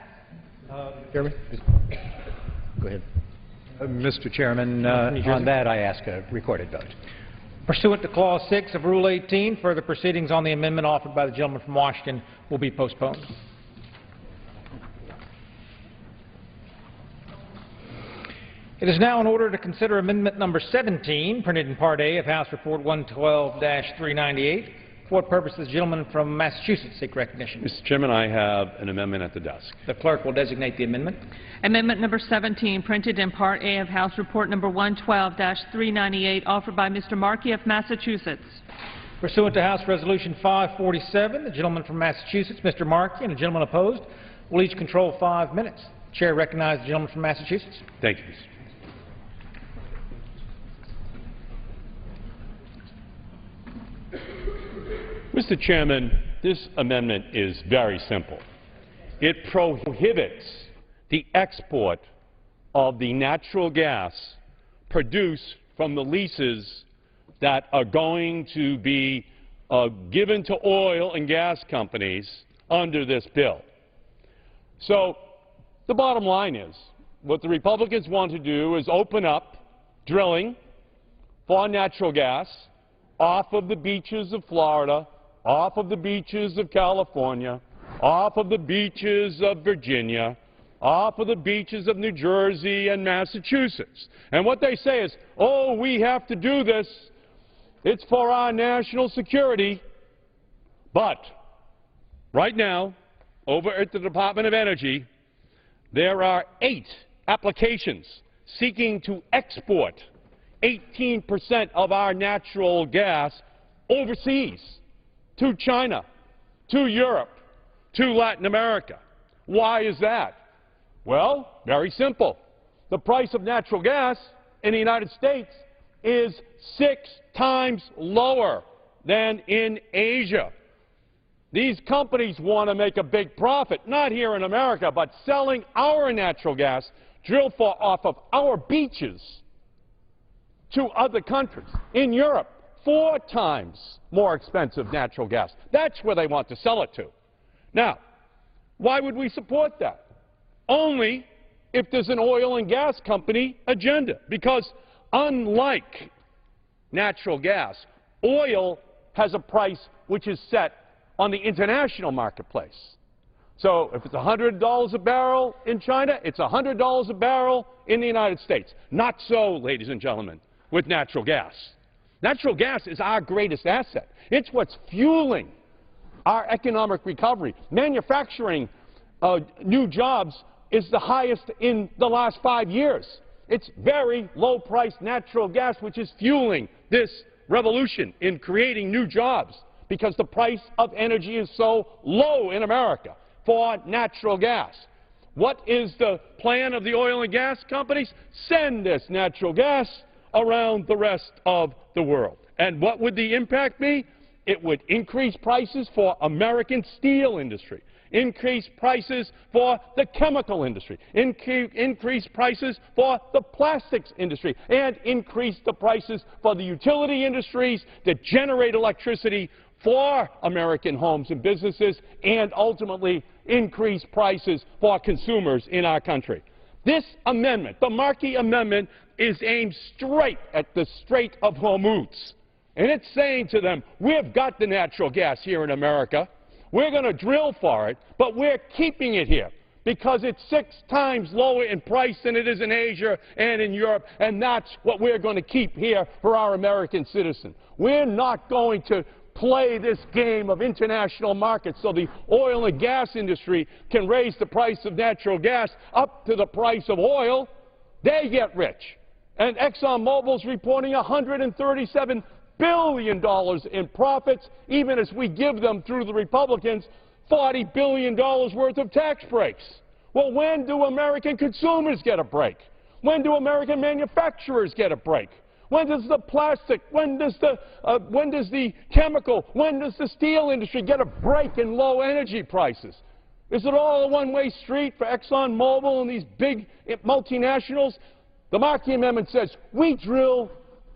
Chairman? Go ahead. Mr. Chairman, on that I ask a recorded vote. Pursuant to Clause 6 of Rule 18, further proceedings on the amendment offered by the gentleman from Washington will be postponed. It is now in order to consider Amendment Number 17, printed in Part A of House Report 112-398. For what purpose does the gentleman from Massachusetts seek recognition? Mr. Chairman, I have an amendment at the desk. The clerk will designate the amendment. Amendment number 17, printed in Part A of House Report number 112-398, offered by Mr. Markey of Massachusetts. Pursuant to House Resolution 547, the gentleman from Massachusetts, Mr. Markey, and the gentleman opposed will each control 5 minutes. The chair recognizes the gentleman from Massachusetts. Thank you, Mr. Chairman. Mr. Chairman, this amendment is very simple. It prohibits the export of the natural gas produced from the leases that are going to be given to oil and gas companies under this bill. So the bottom line is, what the Republicans want to do is open up drilling for natural gas off of the beaches of Florida, off of the beaches of California, off of the beaches of Virginia, off of the beaches of New Jersey and Massachusetts. And what they say is, oh, we have to do this. It's for our national security. But right now, over at the Department of Energy, there are 8 applications seeking to export 18% of our natural gas overseas, to China, to Europe, to Latin America. Why is that? Well, very simple. The price of natural gas in the United States is 6 times lower than in Asia. These companies want to make a big profit, not here in America, but selling our natural gas drilled for off of our beaches to other countries. In Europe, 4 times more expensive natural gas. That's where they want to sell it to. Now, why would we support that? Only if there's an oil and gas company agenda. Because unlike natural gas, oil has a price which is set on the international marketplace. So if it's $100 a barrel in China, it's $100 a barrel in the United States. Not so, ladies and gentlemen, with natural gas. Natural gas is our greatest asset. It's what's fueling our economic recovery. Manufacturing new jobs is the highest in the last 5 years. It's very low-priced natural gas which is fueling this revolution in creating new jobs because the price of energy is so low in America for natural gas. What is the plan of the oil and gas companies? Send this natural gas around the rest of the world. And what would the impact be? It would increase prices for American steel industry, increase prices for the chemical industry, increase prices for the plastics industry, and increase the prices for the utility industries that generate electricity for American homes and businesses, and ultimately increase prices for consumers in our country. This amendment, the Markey Amendment, is aimed straight at the Strait of Hormuz. And it's saying to them, we've got the natural gas here in America. We're going to drill for it, but we're keeping it here because it's 6 times lower in price than it is in Asia and in Europe, and that's what we're going to keep here for our American citizens. We're not going to play this game of international markets so the oil and gas industry can raise the price of natural gas up to the price of oil. They get rich. And ExxonMobil's reporting $137 billion in profits, even as we give them, through the Republicans, $40 billion worth of tax breaks. Well, when do American consumers get a break? When do American manufacturers get a break? When does the plastic, when does the chemical, when does the steel industry get a break in low energy prices? Is it all a one-way street for ExxonMobil and these big multinationals? The Markey Amendment says we drill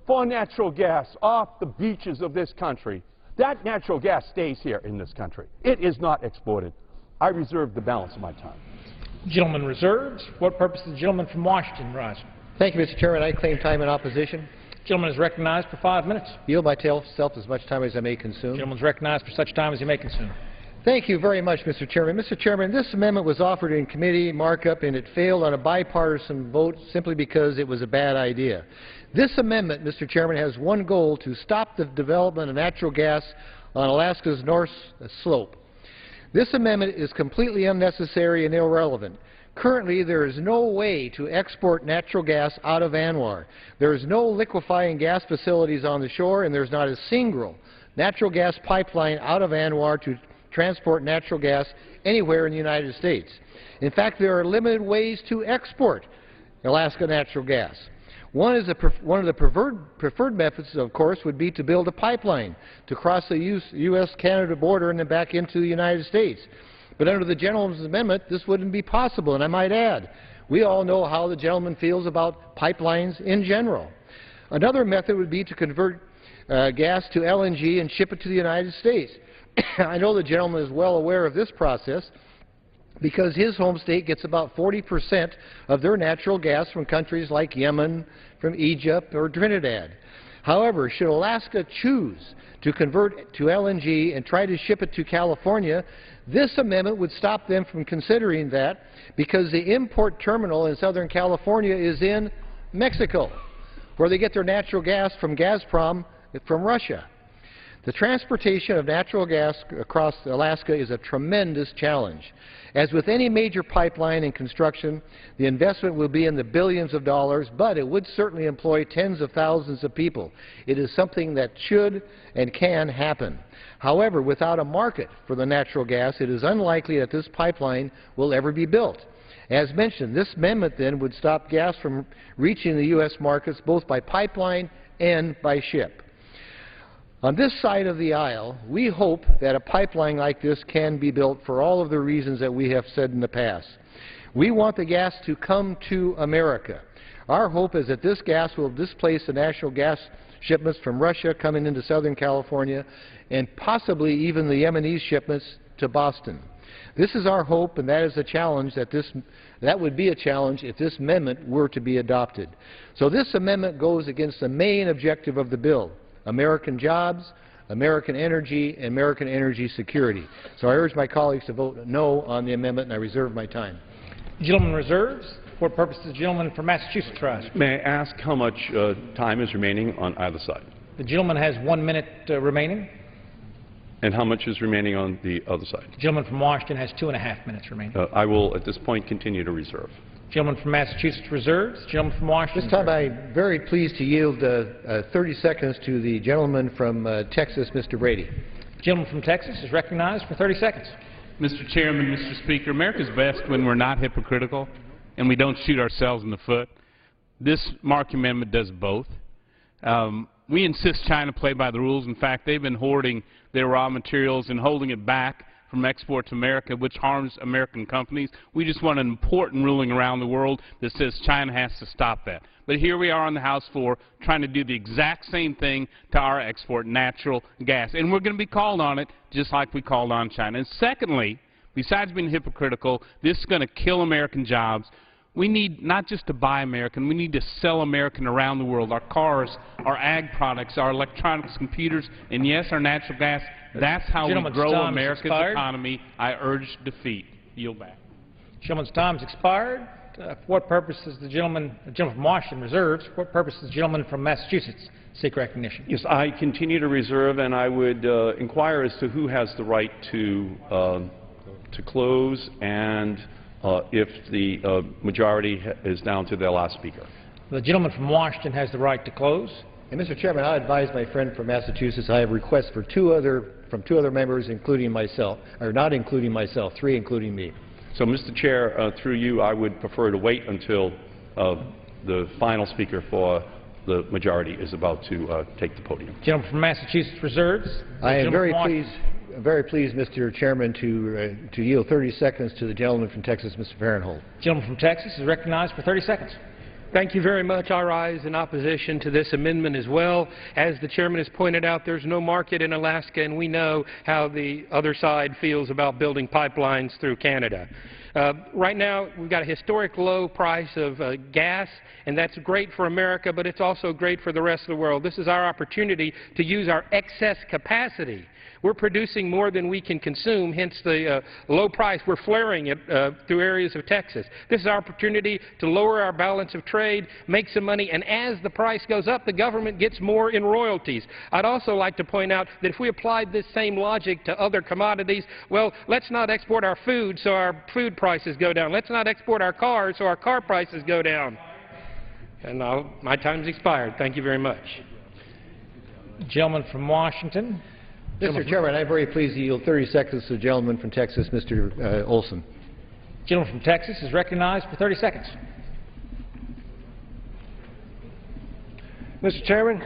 for natural gas off the beaches of this country. That natural gas stays here in this country. It is not exported. I reserve the balance of my time. Gentleman reserves. What purpose does the gentleman from Washington rise? Thank you, Mr. Chairman. I claim time in opposition. Gentleman is recognized for 5 minutes. Yield myself as much time as I may consume. Gentleman is recognized for such time as he may consume. Thank you very much, Mr. Chairman. Mr. Chairman, this amendment was offered in committee markup, and it failed on a bipartisan vote simply because it was a bad idea. This amendment, Mr. Chairman, has one goal: to stop the development of natural gas on Alaska's North Slope. This amendment is completely unnecessary and irrelevant. Currently, there is no way to export natural gas out of ANWR. There is no liquefying gas facilities on the shore, and there's not a single natural gas pipeline out of ANWR to transport natural gas anywhere in the United States. In fact, there are limited ways to export Alaska natural gas. One of the preferred methods, of course, would be to build a pipeline to cross the U.S.-Canada border and then back into the United States. But under the gentleman's amendment, this wouldn't be possible. And I might add, we all know how the gentleman feels about pipelines in general. Another method would be to convert gas to LNG and ship it to the United States. I know the gentleman is well aware of this process because his home state gets about 40% of their natural gas from countries like Yemen, from Egypt, or Trinidad. However, should Alaska choose to convert to LNG and try to ship it to California, this amendment would stop them from considering that because the import terminal in Southern California is in Mexico, where they get their natural gas from Gazprom from Russia. The transportation of natural gas across Alaska is a tremendous challenge. As with any major pipeline in construction, the investment will be in the billions of dollars, but it would certainly employ tens of thousands of people. It is something that should and can happen. However, without a market for the natural gas, it is unlikely that this pipeline will ever be built. As mentioned, this amendment then would stop gas from reaching the U.S. markets both by pipeline and by ship. On this side of the aisle, we hope that a pipeline like this can be built for all of the reasons that we have said in the past. We want the gas to come to America. Our hope is that this gas will displace the natural gas shipments from Russia coming into Southern California and possibly even the Yemenese shipments to Boston. This is our hope, and that is a challenge that would be a challenge if this amendment were to be adopted. So this amendment goes against the main objective of the bill: American jobs, American energy, and American energy security. So I urge my colleagues to vote no on the amendment, and I reserve my time. The gentleman reserves. For purposes, the gentleman from Massachusetts rise. May I ask how much time is remaining on either side? The gentleman has 1 minute remaining. And how much is remaining on the other side? The gentleman from Washington has 2.5 minutes remaining. I will, at this point, continue to reserve. Gentleman from Massachusetts reserves. Gentleman from Washington. This time I'm very pleased to yield 30 seconds to the gentleman from Texas, Mr. Brady. The gentleman from Texas is recognized for 30 seconds. Mr. Chairman, Mr. Speaker, America's best when we're not hypocritical and we don't shoot ourselves in the foot. This Markey Amendment does both. We insist China play by the rules. In fact, they've been hoarding their raw materials and holding it back from export to America, which harms American companies. We just want an important ruling around the world that says China has to stop that. But here we are on the House floor trying to do the exact same thing to our export natural gas. And we're going to be called on it just like we called on China. And secondly, besides being hypocritical, this is going to kill American jobs. We need not just to buy American, we need to sell American around the world. Our cars, our ag products, our electronics, computers, and yes, our natural gas. That's how we grow America's economy. I urge defeat. Yield back. Gentleman's time has expired. For what purpose does the gentleman from Washington reserves? For what purpose does the gentleman from Massachusetts seek recognition? Yes, I continue to reserve, and I would inquire as to who has the right to close and if the majority is down to their last speaker. The gentleman from Washington has the right to close. And Mr. Chairman, I advise my friend from Massachusetts. I have requests for two other members, including myself, or not including myself, 3 including me. So, Mr. Chair, through you, I would prefer to wait until the final speaker for the majority is about to take the podium. Gentleman from Massachusetts reserves. I am very pleased, Mr. Chairman, to yield 30 seconds to the gentleman from Texas, Mr. Farenthold. Gentleman from Texas is recognized for 30 seconds. Thank you very much. I rise in opposition to this amendment as well. As the chairman has pointed out, there's no market in Alaska, and we know how the other side feels about building pipelines through Canada. Right now, we've got a historic low price of gas, and that's great for America, but it's also great for the rest of the world. This is our opportunity to use our excess capacity. We're producing more than we can consume, hence the low price. We're flaring it through areas of Texas. This is our opportunity to lower our balance of trade, make some money, and as the price goes up, the government gets more in royalties. I'd also like to point out that if we applied this same logic to other commodities, well, let's not export our food so our food prices go down. Let's not export our cars so our car prices go down. And my time's expired. Thank you very much. Gentleman from Washington. Mr. Chairman, I'm very pleased to yield 30 seconds to the gentleman from Texas, Mr. Olson. Gentleman from Texas is recognized for 30 seconds. Mr. Chairman,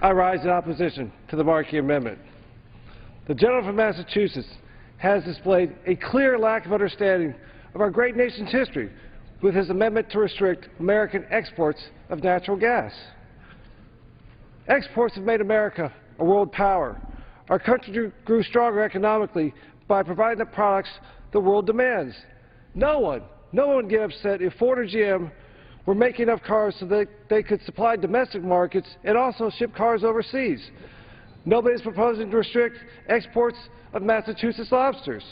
I rise in opposition to the Markey Amendment. The gentleman from Massachusetts has displayed a clear lack of understanding of our great nation's history with his amendment to restrict American exports of natural gas. Exports have made America a world power. Our country grew stronger economically by providing the products the world demands. No one would get upset if Ford or GM were making enough cars so that they could supply domestic markets and also ship cars overseas. Nobody is proposing to restrict exports of Massachusetts lobsters.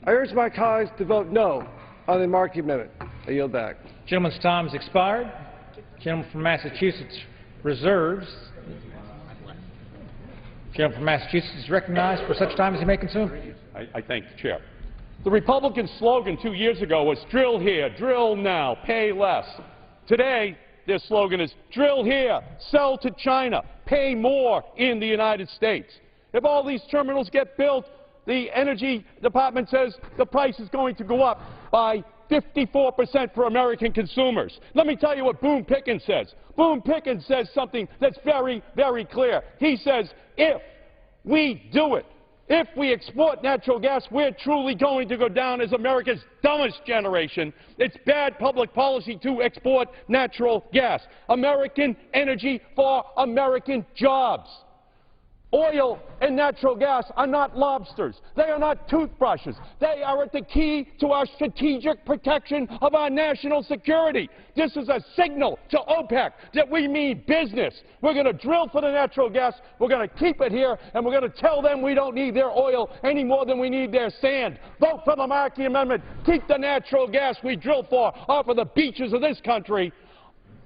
I urge my colleagues to vote no on the Markey Amendment. I yield back. Gentleman's time has expired. Gentleman from Massachusetts reserves. Gentleman from Massachusetts is recognized for such time as he may consume. I thank the chair. The Republican slogan 2 years ago was drill here, drill now, pay less. Today, their slogan is drill here, sell to China, pay more in the United States. If all these terminals get built, the Energy Department says the price is going to go up by 54% for American consumers. Let me tell you what Boone Pickens says. Boone Pickens says something that's very, very clear. He says, if we do it, if we export natural gas, we're truly going to go down as America's dumbest generation. It's bad public policy to export natural gas. American energy for American jobs. Oil and natural gas are not lobsters. They are not toothbrushes. They are at the key to our strategic protection of our national security. This is a signal to OPEC that we mean business. We're going to drill for the natural gas. We're going to keep it here, and we're going to tell them we don't need their oil any more than we need their sand. Vote for the Markey Amendment. Keep the natural gas we drill for off of the beaches of this country,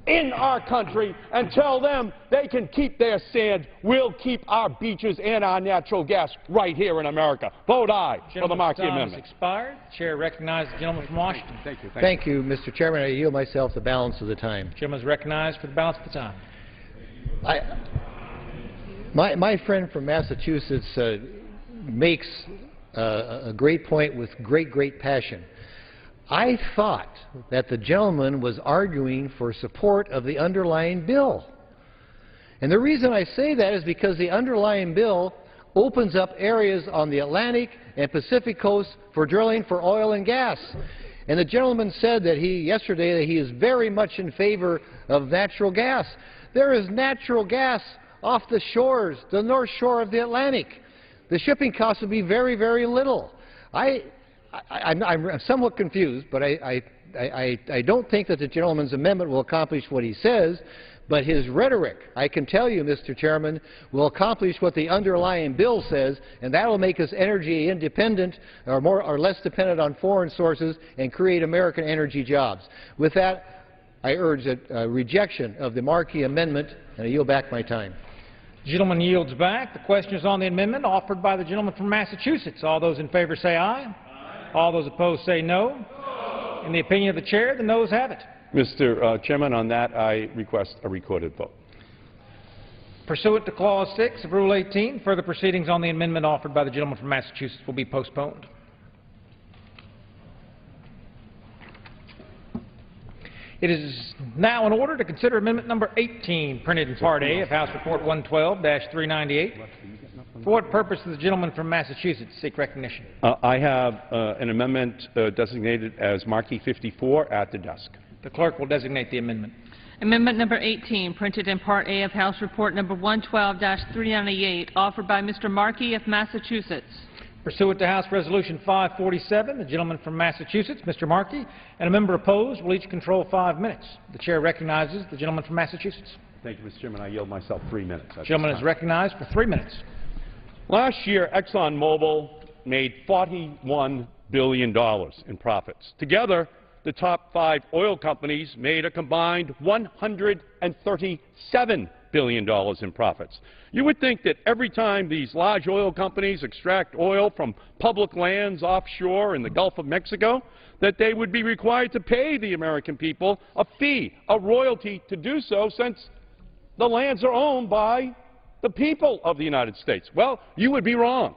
in our country, and tell them they can keep their sand. We'll keep our beaches and our natural gas right here in America. Vote aye for the Markey Amendment. Expired. The chair recognizes the gentleman from Washington. Thank you. Thank you, Mr. Chairman. I yield myself the balance of the time. The gentleman is recognized for the balance of the time. My friend from Massachusetts makes a great point with great passion. I thought that the gentleman was arguing for support of the underlying bill. And the reason I say that is because the underlying bill opens up areas on the Atlantic and Pacific coast for drilling for oil and gas. And the gentleman said that yesterday that he is very much in favor of natural gas. There is natural gas off the shores, the north shore of the Atlantic. The shipping costs would be very little. I'm somewhat confused, but I don't think that the gentleman's amendment will accomplish what he says, but his rhetoric, I can tell you, Mr. Chairman, will accomplish what the underlying bill says, and that will make us energy independent or less dependent on foreign sources and create American energy jobs. With that, I urge a rejection of the Markey Amendment, and I yield back my time. The gentleman yields back. The question is on the amendment offered by the gentleman from Massachusetts. All those in favor say aye. All those opposed say no. No. In the opinion of the chair, the noes have it. Mr. Chairman, on that, I request a recorded vote. Pursuant to Clause 6 of Rule 18, further proceedings on the amendment offered by the gentleman from Massachusetts will be postponed. It is now in order to consider Amendment Number 18, printed in Part A of House Report 112-398. For what purpose does the gentleman from Massachusetts seek recognition? I have an amendment designated as Markey 54 at the desk. The clerk will designate the amendment. Amendment Number 18, printed in Part A of House Report Number 112-398, offered by Mr. Markey of Massachusetts. Pursuant to House Resolution 547, the gentleman from Massachusetts, Mr. Markey, and a member opposed will each control 5 minutes. The chair recognizes the gentleman from Massachusetts. Thank you, Mr. Chairman. I yield myself 3 minutes. The gentleman is recognized for 3 minutes. Last year, ExxonMobil made $41 billion in profits. Together, the top 5 oil companies made a combined $137 billion in profits. You would think that every time these large oil companies extract oil from public lands offshore in the Gulf of Mexico, that they would be required to pay the American people a fee, a royalty to do so, since the lands are owned by the people of the United States. Well, you would be wrong,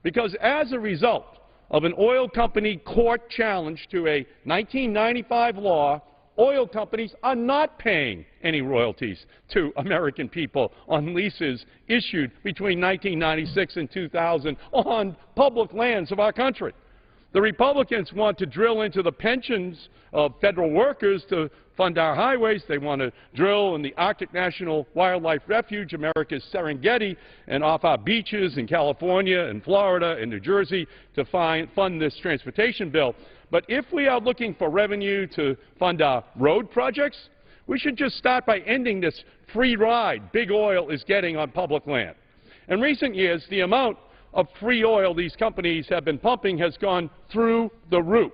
because as a result of an oil company court challenge to a 1995 law, oil companies are not paying any royalties to American people on leases issued between 1996 and 2000 on public lands of our country. The Republicans want to drill into the pensions of federal workers to fund our highways. They want to drill in the Arctic National Wildlife Refuge, America's Serengeti, and off our beaches in California and Florida and New Jersey to fund this transportation bill. But if we are looking for revenue to fund our road projects, we should just start by ending this free ride big oil is getting on public land. In recent years, the amount of free oil these companies have been pumping has gone through the roof,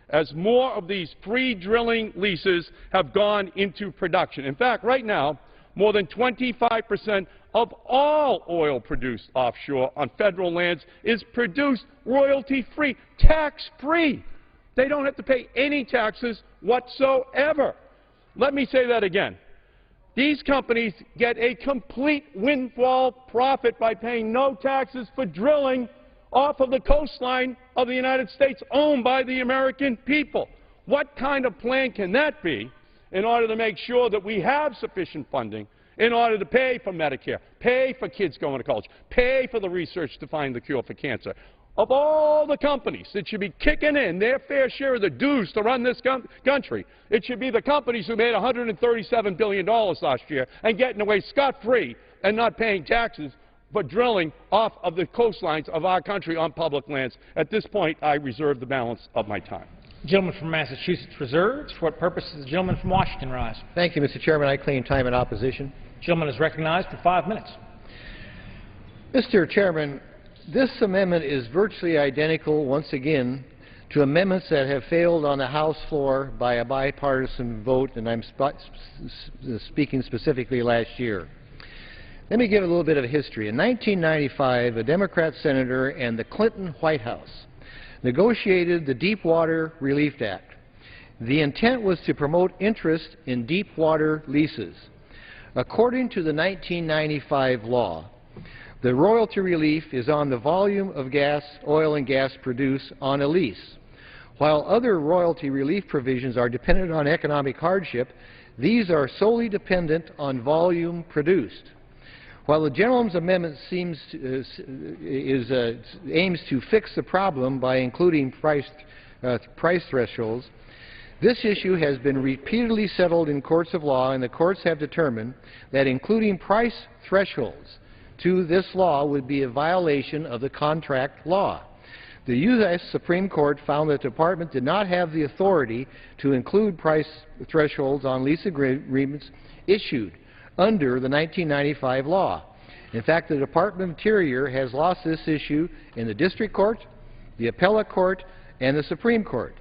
as more of these free drilling leases have gone into production. In fact, right now, more than 25% of all oil produced offshore on federal lands is produced royalty-free, tax-free. They don't have to pay any taxes whatsoever. Let me say that again. These companies get a complete windfall profit by paying no taxes for drilling off of the coastline of the United States owned by the American people. What kind of plan can that be in order to make sure that we have sufficient funding in order to pay for Medicare, pay for kids going to college, pay for the research to find the cure for cancer? Of all the companies that should be kicking in their fair share of the dues to run this country, it should be the companies who made $137 billion last year and getting away scot-free and not paying taxes but drilling off of the coastlines of our country on public lands. At this point, I reserve the balance of my time. Gentleman from Massachusetts reserves. For what purpose does the gentleman from Washington rise? Thank you, Mr. Chairman. I claim time in opposition. Gentleman is recognized for 5 minutes. Mr. Chairman, this amendment is virtually identical, once again, to amendments that have failed on the House floor by a bipartisan vote, and I'm speaking specifically last year. Let me give a little bit of history. In 1995, a Democrat senator and the Clinton White House negotiated the Deepwater Relief Act. The intent was to promote interest in deep water leases. According to the 1995 law, the royalty relief is on the volume of gas, oil and gas produced on a lease. While other royalty relief provisions are dependent on economic hardship, these are solely dependent on volume produced. While the gentleman's amendment aims to fix the problem by including price thresholds, this issue has been repeatedly settled in courts of law, and the courts have determined that including price thresholds to this law would be a violation of the contract law. The U.S. Supreme Court found that the Department did not have the authority to include price thresholds on lease agreements issued under the 1995 law. In fact, the Department of Interior has lost this issue in the District Court, the Appellate Court, and the Supreme Court.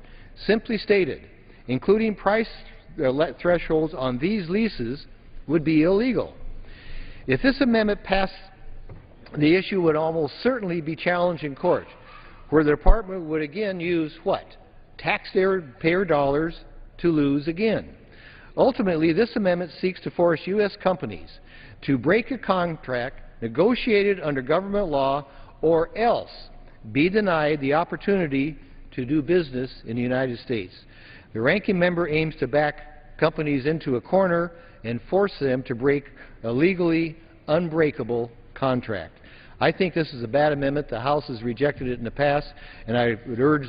Simply stated, including price thresholds on these leases would be illegal. If this amendment passed, the issue would almost certainly be challenged in court, where the Department would again use what? Taxpayer dollars to lose again. Ultimately, this amendment seeks to force U.S. companies to break a contract negotiated under government law or else be denied the opportunity to do business in the United States. The ranking member aims to back companies into a corner and force them to break a legally unbreakable contract. I think this is a bad amendment. The House has rejected it in the past, and I would urge